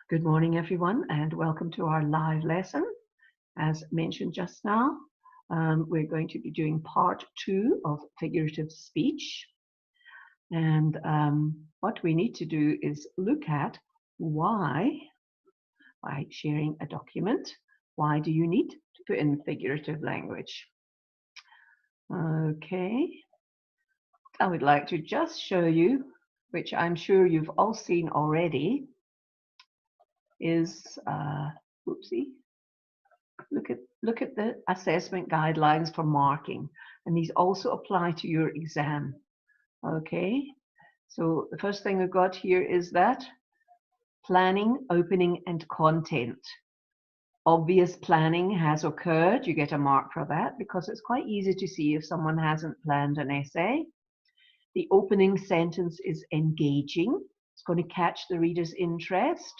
Good morning, everyone, and welcome to our live lesson. As mentioned just now, we're going to be doing part 2 of figurative speech. And what we need to do is look at why, by sharing a document, why do you need to put in figurative language? Okay, I would like to just show you, which I'm sure you've all seen already, is, oopsie, look at the assessment guidelines for marking, and these also apply to your exam. Okay, so the first thing we've got here is that planning, opening, and content. Obvious planning has occurred, you get a mark for that because it's quite easy to see if someone hasn't planned an essay. The opening sentence is engaging, it's going to catch the reader's interest.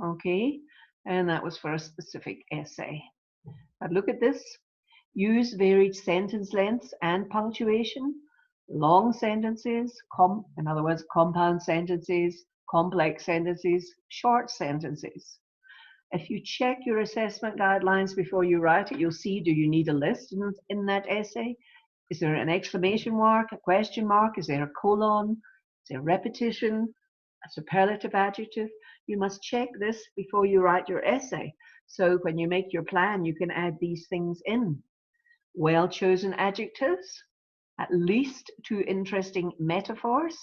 Okay, and that was for a specific essay. But look at this. Use varied sentence lengths and punctuation. Long sentences, in other words, compound sentences, complex sentences, short sentences. If you check your assessment guidelines before you write it, you'll see, do you need a list in that essay? Is there an exclamation mark, a question mark? Is there a colon? Is there repetition, a superlative adjective? You must check this before you write your essay. So when you make your plan, you can add these things in. Well-chosen adjectives, at least 2 interesting metaphors,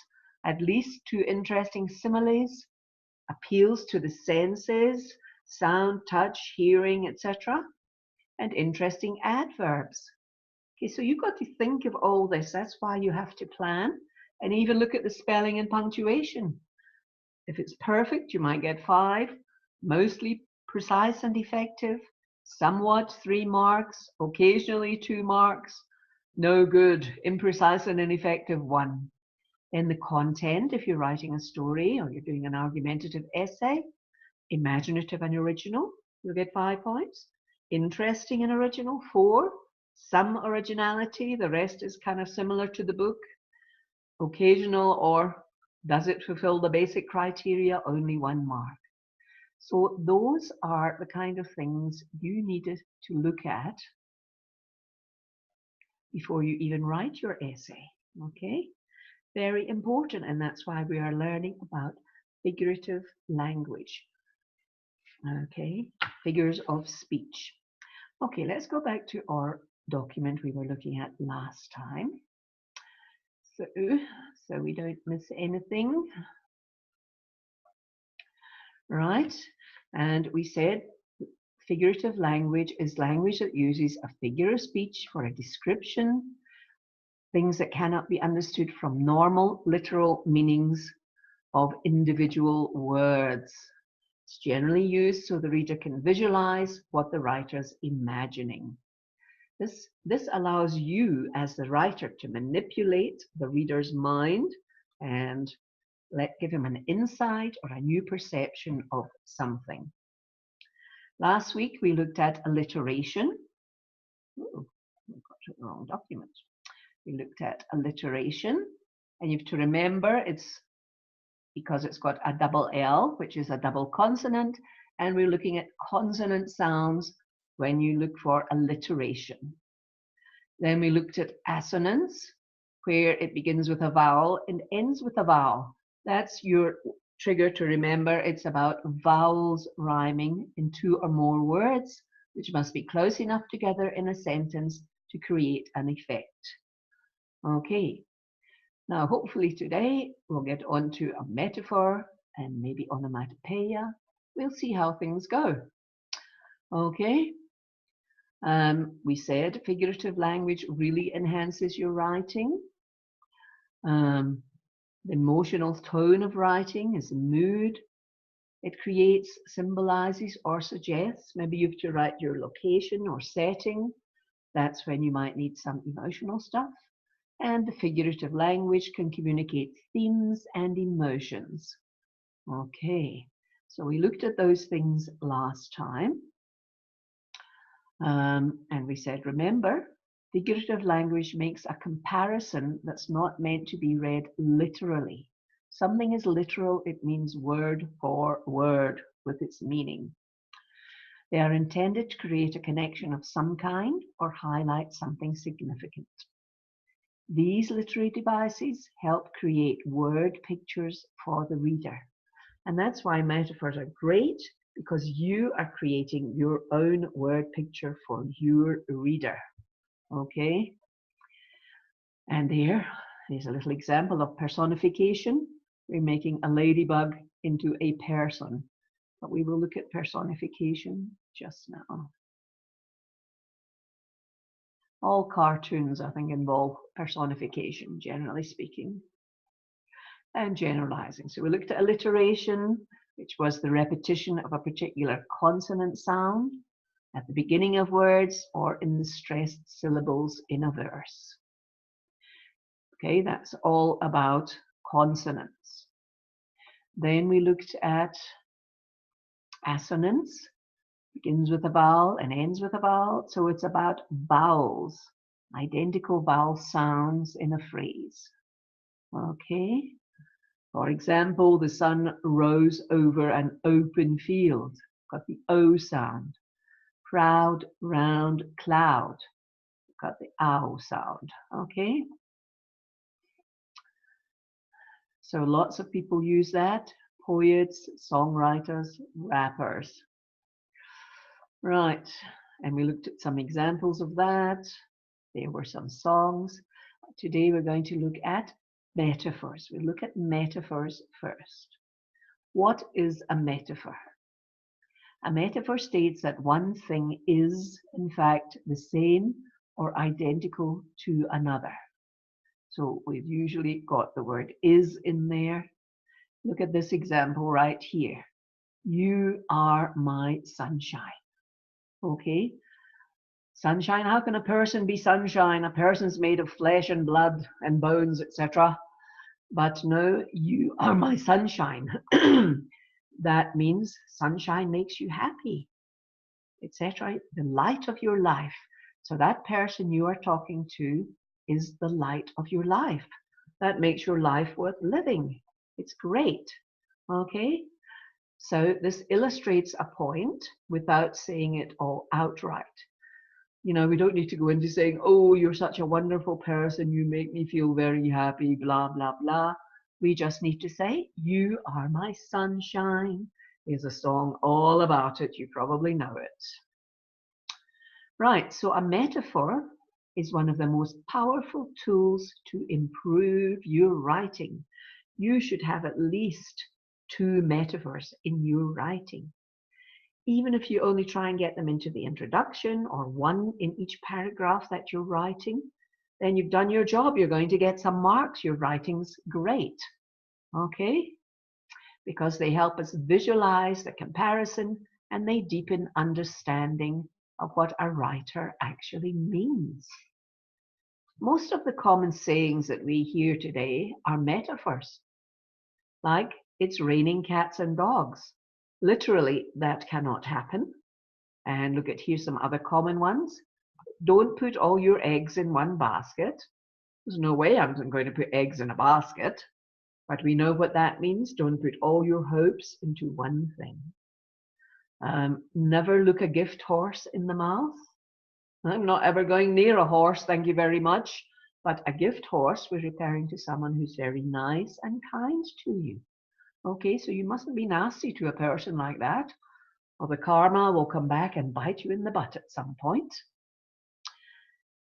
at least 2 interesting similes, appeals to the senses, sound, touch, hearing, etc., and interesting adverbs. Okay, so you've got to think of all this. That's why you have to plan and even look at the spelling and punctuation. If it's perfect, you might get 5, mostly precise and effective, somewhat 3 marks, occasionally 2 marks, no good, imprecise and ineffective 1. Then the content, if you're writing a story or you're doing an argumentative essay, imaginative and original, you'll get 5 points. Interesting and original, 4. Some originality, the rest is kind of similar to the book. Occasional or does it fulfill the basic criteria, only 1 mark. So those are the kind of things you needed to look at before you even write your essay. Okay, very important, and that's why we are learning about figurative language. Okay, figures of speech. Okay, let's go back to our document we were looking at last time. So we don't miss anything. Right, and we said figurative language is language that uses a figure of speech for a description, things that cannot be understood from normal literal meanings of individual words. It's generally used so the reader can visualize what the writer's imagining. This allows you as the writer to manipulate the reader's mind and give him an insight or a new perception of something. Last week we looked at alliteration. Oh, I got the wrong document. We looked at alliteration, and you have to remember it's because it's got a double L, which is a double consonant, and we're looking at consonant sounds when you look for alliteration. Then we looked at assonance, where it begins with a vowel and ends with a vowel. That's your trigger to remember. It's about vowels rhyming in 2 or more words, which must be close enough together in a sentence to create an effect. Okay, now hopefully today we'll get on to a metaphor and maybe onomatopoeia. We'll see how things go. Okay, we said figurative language really enhances your writing. The emotional tone of writing is the mood. It creates, symbolizes, or suggests. Maybe you have to write your location or setting. That's when you might need some emotional stuff. And the figurative language can communicate themes and emotions. Okay, so we looked at those things last time. And we said, remember, figurative language makes a comparison that's not meant to be read literally. Something is literal, it means word for word, with its meaning. They are intended to create a connection of some kind or highlight something significant. These literary devices help create word pictures for the reader. And that's why metaphors are great, because you are creating your own word picture for your reader. Okay? And there is a little example of personification. We're making a ladybug into a person. But we will look at personification just now. All cartoons, I think, involve personification, generally speaking, and generalizing. So we looked at alliteration, which was the repetition of a particular consonant sound at the beginning of words or in the stressed syllables in a verse. Okay, that's all about consonants. Then we looked at assonance. Begins with a vowel and ends with a vowel. So it's about vowels, identical vowel sounds in a phrase. Okay. For example, the sun rose over an open field. Got the O sound. Proud, round, cloud. Got the ow sound. Okay. So lots of people use that. Poets, songwriters, rappers. Right, and we looked at some examples of that. There were some songs. Today we're going to look at metaphors. We'll look at metaphors first. What is a metaphor? A metaphor states that one thing is, in fact, the same or identical to another. So we've usually got the word is in there. Look at this example right here. You are my sunshine. Okay, sunshine, how can a person be sunshine? A person's made of flesh and blood and bones, etc. But no, you are my sunshine. That means sunshine makes you happy, etc. The light of your life. So that person you are talking to is the light of your life. That makes your life worth living. It's great. Okay. So this illustrates a point without saying it all outright. You know, we don't need to go into saying, oh, you're such a wonderful person, you make me feel very happy, blah, blah, blah. We just need to say, you are my sunshine. There's a song all about it. You probably know it. Right, so a metaphor is one of the most powerful tools to improve your writing. You should have at least 2 metaphors in your writing. Even if you only try and get them into the introduction or 1 in each paragraph that you're writing, then you've done your job. You're going to get some marks. Your writing's great. Okay? Because they help us visualize the comparison and they deepen understanding of what a writer actually means. Most of the common sayings that we hear today are metaphors. Like, it's raining cats and dogs. Literally, that cannot happen. And look at here's some other common ones. Don't put all your eggs in one basket. There's no way I'm going to put eggs in a basket. But we know what that means. Don't put all your hopes into one thing. Never look a gift horse in the mouth. I'm not ever going near a horse, thank you very much. But a gift horse was referring to someone who's very nice and kind to you. Okay, so you mustn't be nasty to a person like that, or the karma will come back and bite you in the butt at some point.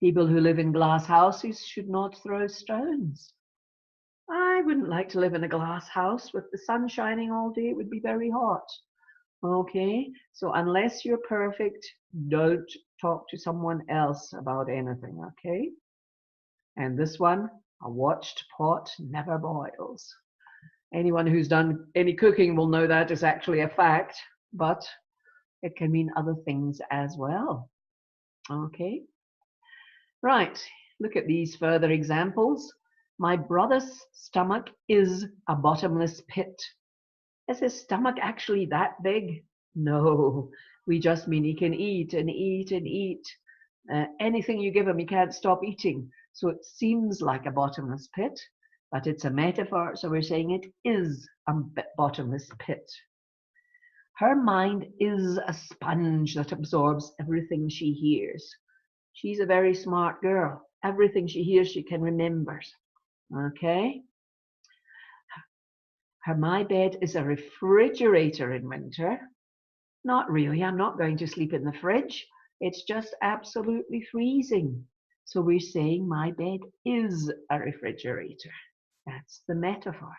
People who live in glass houses should not throw stones. I wouldn't like to live in a glass house with the sun shining all day. It would be very hot. Okay, so unless you're perfect, don't talk to someone else about anything, okay? And this one, a watched pot never boils. Anyone who's done any cooking will know that is actually a fact, but it can mean other things as well. Okay, right, look at these further examples. My brother's stomach is a bottomless pit. Is his stomach actually that big? No, we just mean he can eat and eat and eat. Anything you give him, he can't stop eating. So it seems like a bottomless pit, but it's a metaphor, so we're saying it is a bottomless pit. Her mind is a sponge that absorbs everything she hears. She's a very smart girl. Everything she hears, she can remember. Okay? My bed is a refrigerator in winter. Not really. I'm not going to sleep in the fridge. It's just absolutely freezing. So we're saying my bed is a refrigerator. That's the metaphor.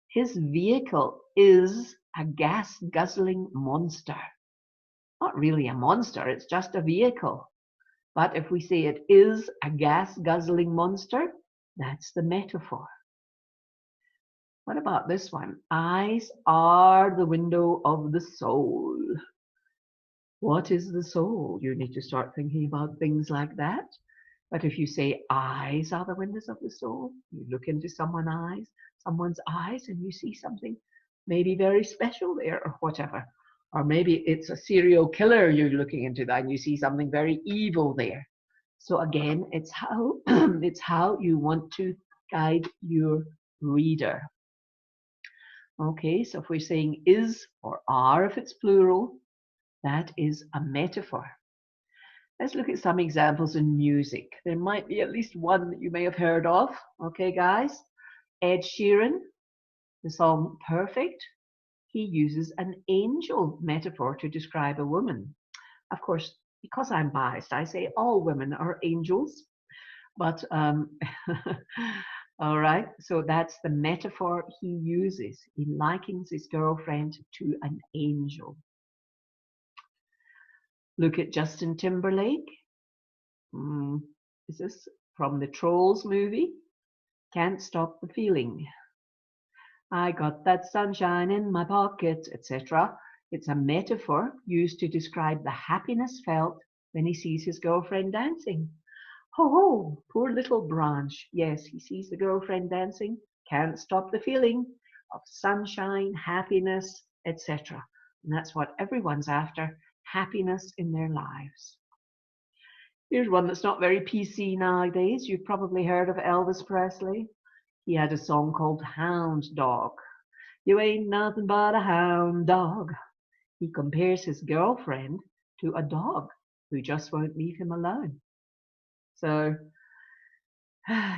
His vehicle is a gas-guzzling monster. Not really a monster, it's just a vehicle. But if we say it is a gas-guzzling monster, that's the metaphor. What about this one? Eyes are the window of the soul. What is the soul? You need to start thinking about things like that. But if you say eyes are the windows of the soul, you look into someone's eyes and you see something maybe very special there or whatever. Or maybe it's a serial killer you're looking into that and you see something very evil there. So again, it's how it's how you want to guide your reader. Okay, so if we're saying is or are if it's plural, that is a metaphor. Let's look at some examples in music. There might be at least one that you may have heard of. Okay, guys. Ed Sheeran, the song Perfect, he uses an angel metaphor to describe a woman. Of course, because I'm biased, I say all women are angels. But all right, so that's the metaphor he uses. He likens his girlfriend to an angel. Look at Justin Timberlake. Is this from the Trolls movie? Can't stop the feeling. I got that sunshine in my pocket, etc. It's a metaphor used to describe the happiness felt when he sees his girlfriend dancing. Ho ho, poor little Branch. Yes, he sees the girlfriend dancing, can't stop the feeling of sunshine, happiness, etc. And that's what everyone's after, happiness in their lives. Here's one that's not very PC nowadays. You've probably heard of Elvis Presley. He had a song called Hound Dog. You ain't nothing but a hound dog. He compares his girlfriend to a dog who just won't leave him alone. So,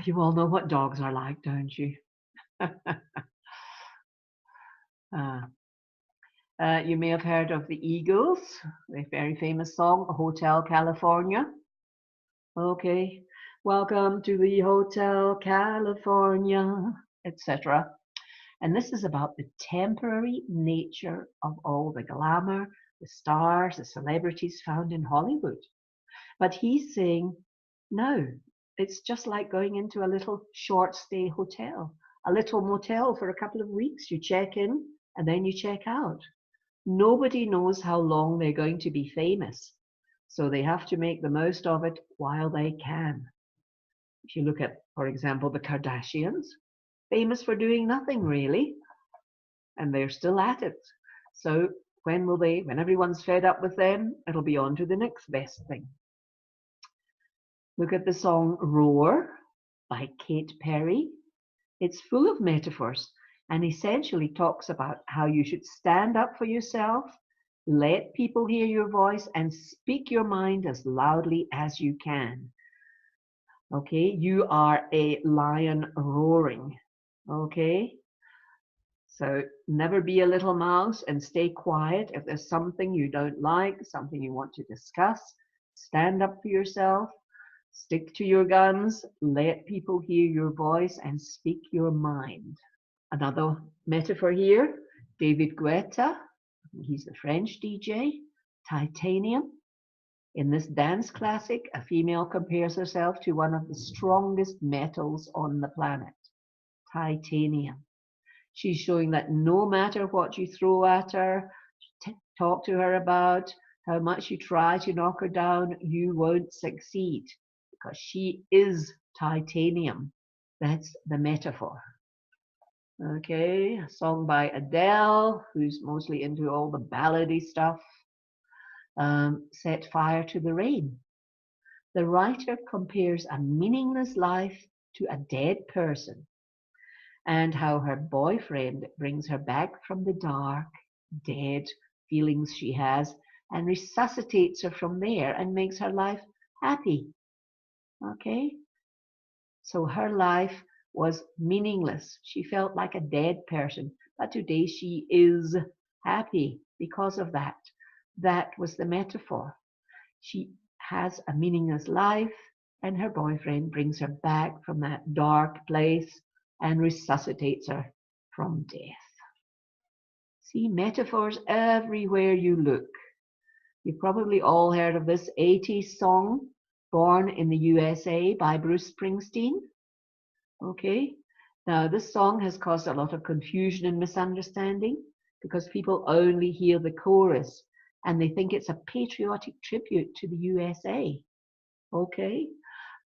you all know what dogs are like, don't you? You may have heard of the Eagles, their very famous song, Hotel California. Okay, welcome to the Hotel California, etc. And this is about the temporary nature of all the glamour, the stars, the celebrities found in Hollywood. But he's saying, no, it's just like going into a little short stay hotel, a little motel for a couple of weeks. You check in and then you check out. Nobody knows how long they're going to be famous. So they have to make the most of it while they can. If you look at, for example, the Kardashians, famous for doing nothing really, and they're still at it. So when everyone's fed up with them, it'll be on to the next best thing. Look at the song Roar by Kate Perry. It's full of metaphors and essentially talks about how you should stand up for yourself, let people hear your voice, and speak your mind as loudly as you can. Okay, you are a lion roaring. Okay, so never be a little mouse and stay quiet. If there's something you don't like, something you want to discuss, stand up for yourself, stick to your guns, let people hear your voice and speak your mind. Another metaphor here, David Guetta, he's the French DJ, titanium. In this dance classic, a female compares herself to one of the strongest metals on the planet, titanium. She's showing that no matter what you throw at her, talk to her about, how much you try to knock her down, you won't succeed because she is titanium. That's the metaphor. Okay, a song by Adele, who's mostly into all the ballady stuff. Set fire to the rain. The writer compares a meaningless life to a dead person and how her boyfriend brings her back from the dark dead feelings she has and resuscitates her from there and makes her life happy. Okay? So her life was meaningless. She felt like a dead person, but today she is happy because of that. That was the metaphor. She has a meaningless life, and her boyfriend brings her back from that dark place and resuscitates her from death. See metaphors everywhere you look. You've probably all heard of this 80s song, Born in the USA by Bruce Springsteen. Okay, now this song has caused a lot of confusion and misunderstanding because people only hear the chorus and they think it's a patriotic tribute to the USA. Okay,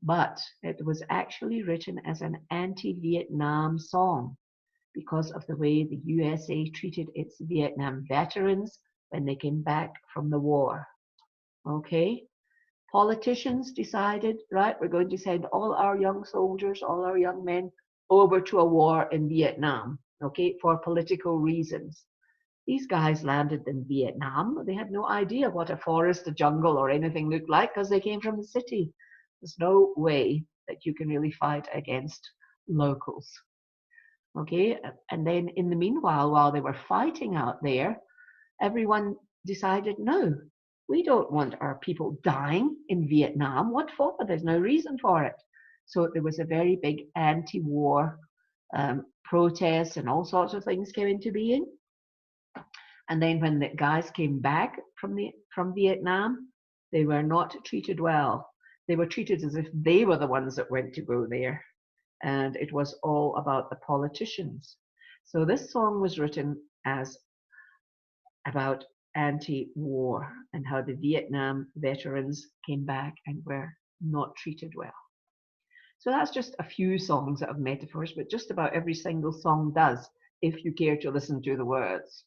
but it was actually written as an anti-Vietnam song because of the way the USA treated its Vietnam veterans when they came back from the war. Okay, politicians decided, right, we're going to send all our young soldiers, all our young men over to a war in Vietnam, okay, for political reasons. These guys landed in Vietnam. They had no idea what a forest, a jungle, or anything looked like because they came from the city. There's no way that you can really fight against locals. Okay, and then in the meanwhile, while they were fighting out there, everyone decided, no, we don't want our people dying in Vietnam. What for? There's no reason for it. So there was a very big anti-war protest and all sorts of things came into being. And then when the guys came back from Vietnam, they were not treated well. They were treated as if they were the ones that went to go there. And it was all about the politicians. So this song was written as about anti-war and how the Vietnam veterans came back and were not treated well. So that's just a few songs that have metaphors, but just about every single song does, if you care to listen to the words.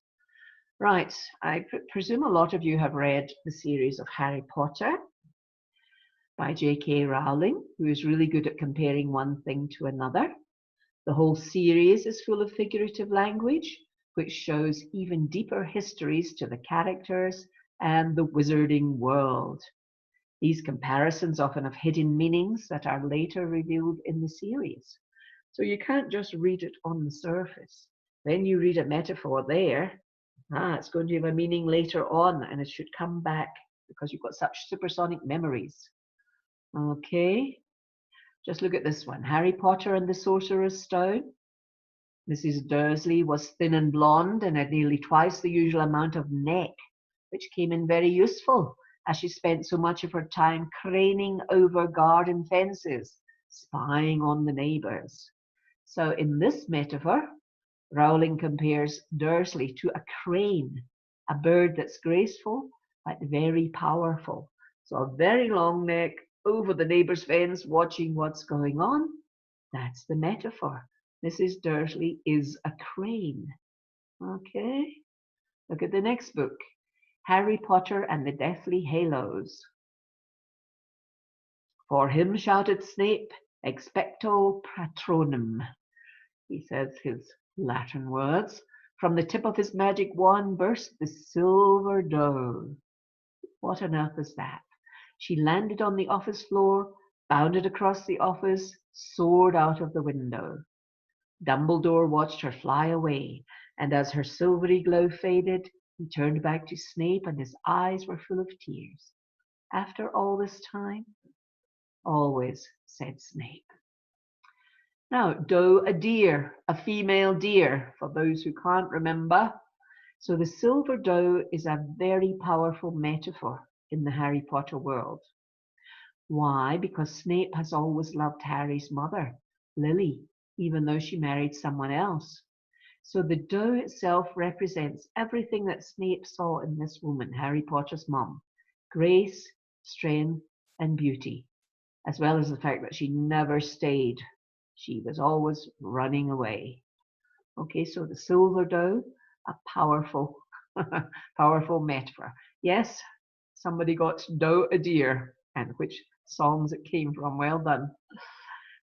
Right, I presume a lot of you have read the series of Harry Potter by J.K. Rowling, who is really good at comparing one thing to another. The whole series is full of figurative language, which shows even deeper histories to the characters and the wizarding world. These comparisons often have hidden meanings that are later revealed in the series. So you can't just read it on the surface. When you read a metaphor there, it's going to have a meaning later on, and it should come back because you've got such supersonic memories. Okay, just look at this one. Harry Potter and the Sorcerer's Stone. Mrs. Dursley was thin and blonde and had nearly twice the usual amount of neck, which came in very useful as she spent so much of her time craning over garden fences, spying on the neighbours. So in this metaphor, Rowling compares Dursley to a crane, a bird that's graceful but very powerful. So a very long neck over the neighbour's fence watching what's going on. That's the metaphor. Mrs. Dursley is a crane. Okay, look at the next book, Harry Potter and the Deathly Hallows. For him, shouted Snape, expecto patronum. He says his Latin words. From the tip of his magic wand burst the silver doe. What on earth is that? She landed on the office floor, bounded across the office, soared out of the window. Dumbledore watched her fly away, and as her silvery glow faded, he turned back to Snape and his eyes were full of tears. After all this time? Always, said Snape. Now, doe, a deer, a female deer, for those who can't remember. So the silver doe is a very powerful metaphor in the Harry Potter world. Why? Because Snape has always loved Harry's mother, Lily, even though she married someone else. So the doe itself represents everything that Snape saw in this woman, Harry Potter's mum: grace, strength, and beauty, as well as the fact that she never stayed. She was always running away. Okay, so the silver doe, a powerful, powerful metaphor. Yes, somebody got doe a deer, and which songs it came from. Well done.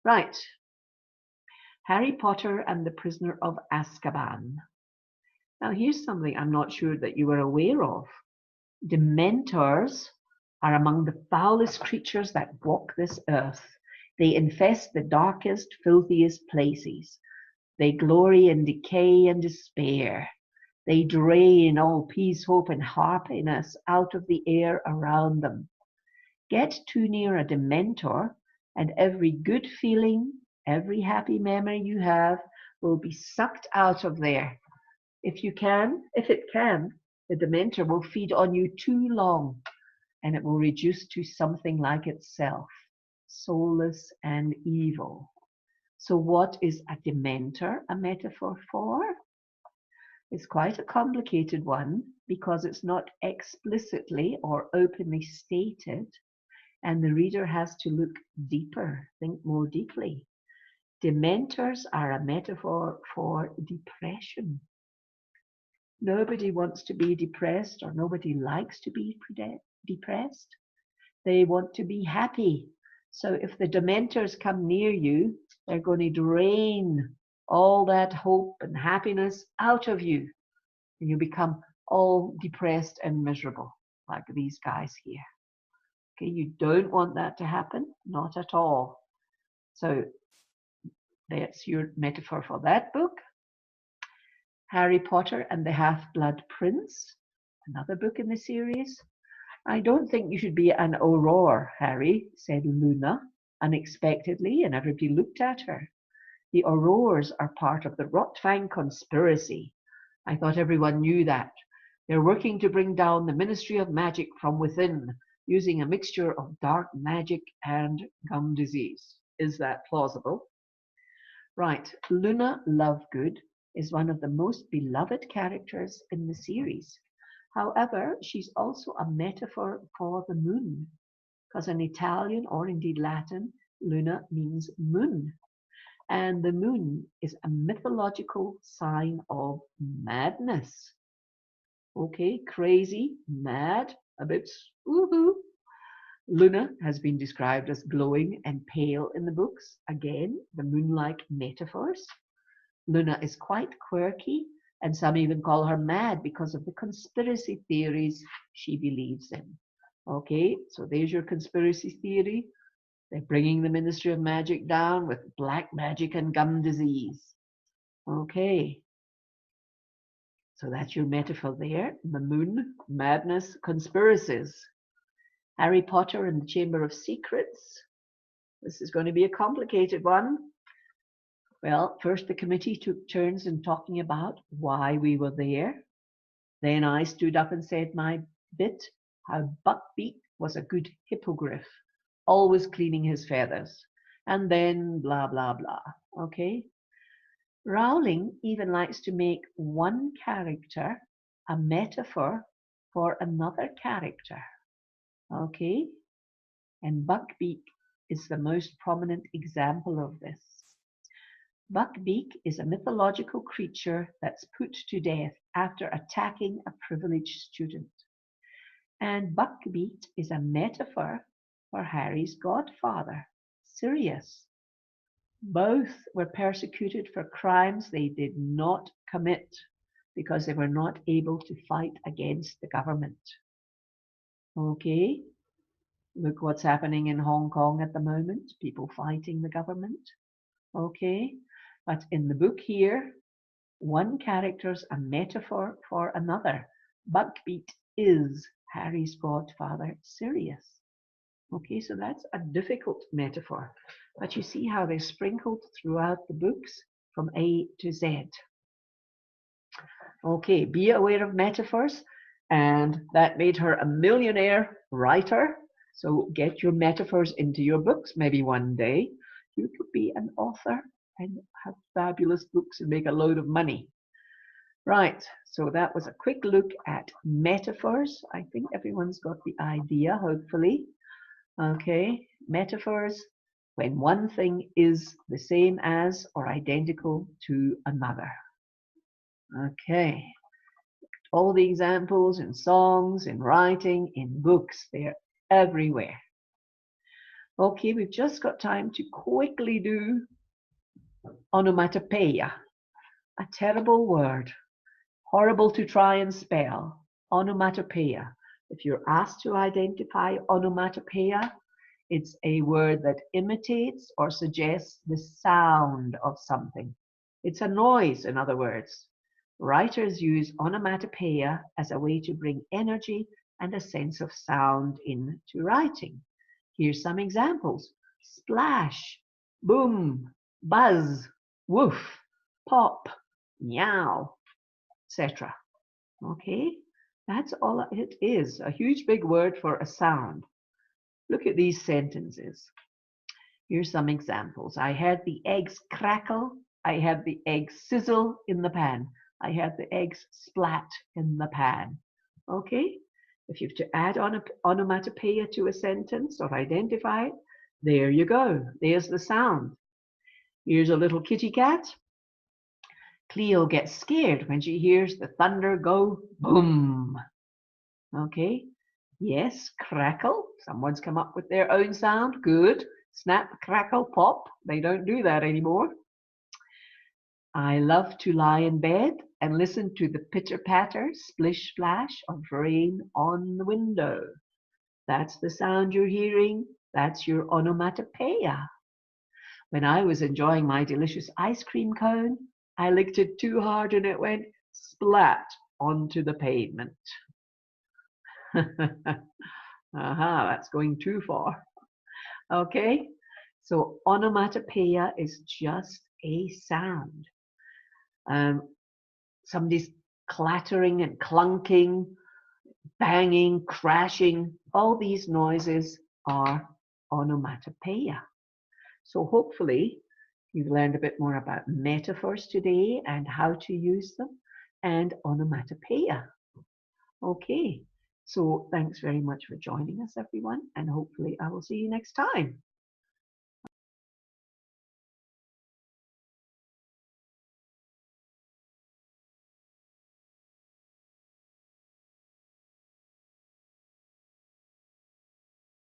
Right. Harry Potter and the Prisoner of Azkaban. Now, here's something I'm not sure that you were aware of. Dementors are among the foulest creatures that walk this earth. They infest the darkest, filthiest places. They glory in decay and despair. They drain all peace, hope, and happiness out of the air around them. Get too near a Dementor, and every good feeling, every happy memory you have will be sucked out of there. If it can, the Dementor will feed on you too long, and it will reduce to something like itself, soulless and evil. So what is a Dementor a metaphor for? It's quite a complicated one because it's not explicitly or openly stated, and the reader has to look deeper, think more deeply. Dementors are a metaphor for depression. Nobody wants to be depressed, or nobody likes to be depressed. They want to be happy. So if the Dementors come near you, they're going to drain all that hope and happiness out of you. And you become all depressed and miserable, like these guys here. Okay, you don't want that to happen, not at all. So that's your metaphor for that book. Harry Potter and the Half-Blood Prince, another book in the series. I don't think you should be an Aurora, Harry, said Luna unexpectedly, and everybody looked at her. The Aurors are part of the Rotfang conspiracy. I thought everyone knew that. They're working to bring down the Ministry of Magic from within, using a mixture of dark magic and gum disease. Is that plausible? Right, Luna Lovegood is one of the most beloved characters in the series. However, she's also a metaphor for the moon, because in Italian or indeed Latin, Luna means moon. And the moon is a mythological sign of madness. Okay, crazy, mad, a bit woohoo. Luna has been described as glowing and pale in the books. Again, the moon-like metaphors. Luna is quite quirky, and some even call her mad because of the conspiracy theories she believes in. Okay, so there's your conspiracy theory. They're bringing the Ministry of Magic down with black magic and gum disease. Okay, so that's your metaphor there. The moon, madness, conspiracies. Harry Potter and the Chamber of Secrets. This is going to be a complicated one. Well, first the committee took turns in talking about why we were there. Then I stood up and said my bit, how Buckbeak was a good hippogriff, always cleaning his feathers. And then blah, blah, blah. Okay? Rowling even likes to make one character a metaphor for another character. Okay? And Buckbeak is the most prominent example of this. Buckbeak is a mythological creature that's put to death after attacking a privileged student. And Buckbeak is a metaphor for Harry's godfather, Sirius. Both were persecuted for crimes they did not commit because they were not able to fight against the government. Okay, look what's happening in Hong Kong at the moment, people fighting the government. Okay, but in the book here, one character's a metaphor for another. Buckbeak is Harry's godfather, Sirius. Okay, so that's a difficult metaphor, but you see how they're sprinkled throughout the books from A to Z. Okay, be aware of metaphors, and that made her a millionaire writer. So get your metaphors into your books. Maybe one day you could be an author and have fabulous books and make a load of money. Right, so that was a quick look at metaphors. I think everyone's got the idea, hopefully. Okay, metaphors, when one thing is the same as or identical to another. Okay, all the examples in songs, in writing, in books, they're everywhere. Okay, we've just got time to quickly do onomatopoeia, a terrible word. Horrible to try and spell. Onomatopoeia. If you're asked to identify onomatopoeia, it's a word that imitates or suggests the sound of something. It's a noise, in other words. Writers use onomatopoeia as a way to bring energy and a sense of sound into writing. Here's some examples. Splash, boom, buzz, woof, pop, meow, etc. Okay, that's all it is. A huge big word for a sound. Look at these sentences. Here's some examples. I heard the eggs crackle. I heard the eggs sizzle in the pan. I heard the eggs splat in the pan. Okay, if you have to add on onomatopoeia to a sentence or identify it, there you go. There's the sound. Here's a little kitty cat. Cleo gets scared when she hears the thunder go boom. Okay, yes, crackle. Someone's come up with their own sound. Good. Snap, crackle, pop. They don't do that anymore. I love to lie in bed and listen to the pitter-patter, splish-splash of rain on the window. That's the sound you're hearing. That's your onomatopoeia. When I was enjoying my delicious ice cream cone, I licked it too hard and it went splat onto the pavement. That's going too far. Okay, so onomatopoeia is just a sound. Somebody's clattering and clunking, banging, crashing, all these noises are onomatopoeia. So hopefully you've learned a bit more about metaphors today and how to use them and onomatopoeia. Okay, so thanks very much for joining us, everyone, and hopefully I will see you next time.